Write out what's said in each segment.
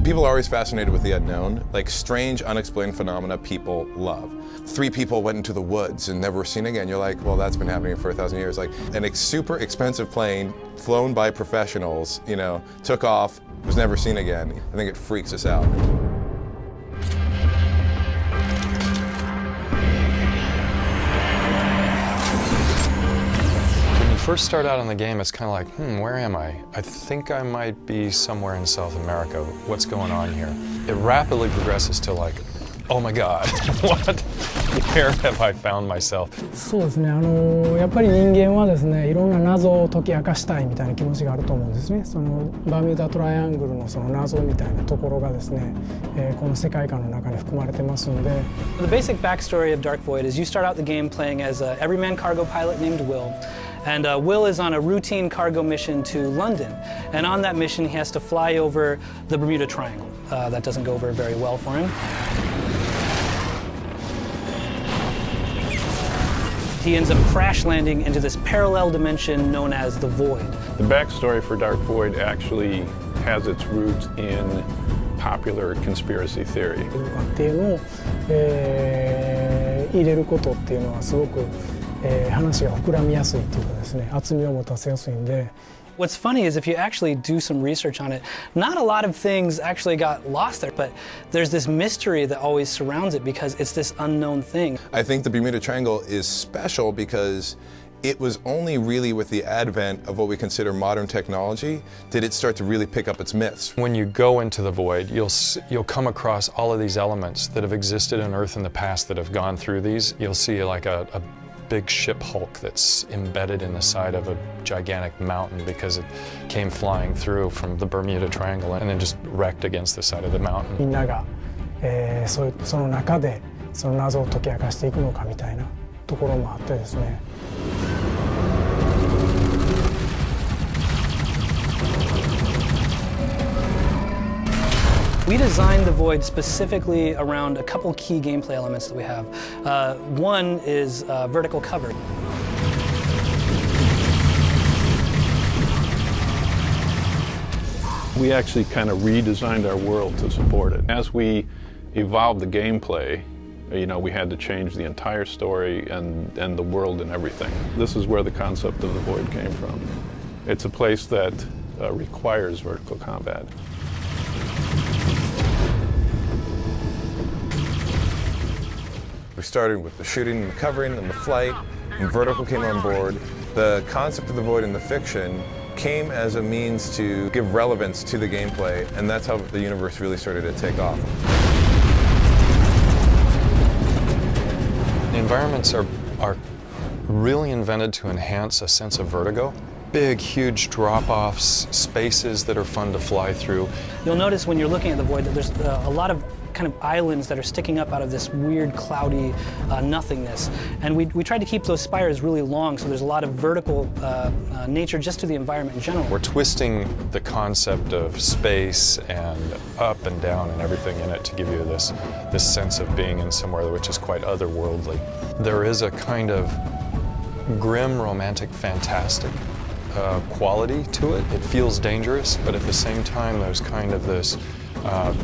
People are always fascinated with the unknown, like strange, unexplained phenomena people love. 3 people went into the woods and never were seen again. You're like, well, that's been happening for 1,000 years. Like an super expensive plane flown by professionals, you know, took off, was never seen again. I think it freaks us out. First start out in the game, it's kind of like, where am I? I think I might be somewhere in South America. What's going on here? It rapidly progresses to like, oh my God, what? Where have I found myself? そうですね。やっぱり人間はですね、いろんな謎を解き明かしたいみたいな気持ちがあると思うんですね。そのバーミューダトライアングルのその謎みたいなところがですね、この世界観の中に含まれてますので。The basic backstory of Dark Void is you start out the game playing as an everyman cargo pilot named Will. And Will is on a routine cargo mission to London. And on that mission, he has to fly over the Bermuda Triangle. That doesn't go over very well for him. He ends up crash landing into this parallel dimension known as the Void. The backstory for Dark Void actually has its roots in popular conspiracy theory. っていうのを、入れることっていうのはすごく話が膨らみやすいというかですね、厚みを持たせやすいんで。What's funny is if you actually do some research on it, not a lot of things actually got lost there, but there's this mystery that always surrounds it because it's this unknown thing. I think the Bermuda Triangle is special because it was only really with the advent of what we consider modern technology did it start to really pick up its myths. When you go into the void, you'll come across all of these elements that have existed on Earth in the past that have gone through these. You'll see like a big ship hulk that's embedded in the side of a gigantic mountain because it came flying through from the Bermuda Triangle and then just wrecked against the side of the mountain. みんなが、その中でその謎を解き明かしていくのかみたいなところもあってですね。We designed the Void specifically around a couple key gameplay elements that we have. One is vertical cover. We actually kind of redesigned our world to support it. As we evolved the gameplay, you know, we had to change the entire story and the world and everything. This is where the concept of the Void came from. It's a place that requires vertical combat. We started with the shooting and the covering and the flight, and vertical came on board. The concept of the Void in the fiction came as a means to give relevance to the gameplay, and that's how the universe really started to take off. The environments are really invented to enhance a sense of vertigo. Big, huge drop-offs, spaces that are fun to fly through. You'll notice when you're looking at the Void that there's a lot of kind of islands that are sticking up out of this weird, cloudy nothingness. And we tried to keep those spires really long, so there's a lot of vertical nature just to the environment in general. We're twisting the concept of space and up and down and everything in it to give you this sense of being in somewhere which is quite otherworldly. There is a kind of grim, romantic, fantastic quality to it. It feels dangerous, but at the same time there's kind of this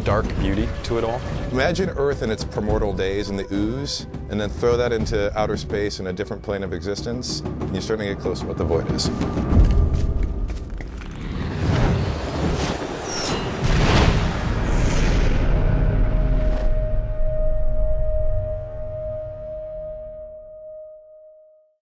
dark beauty to it all. Imagine Earth in its primordial days in the ooze, and then throw that into outer space in a different plane of existence, and you're starting to get close to what the Void is.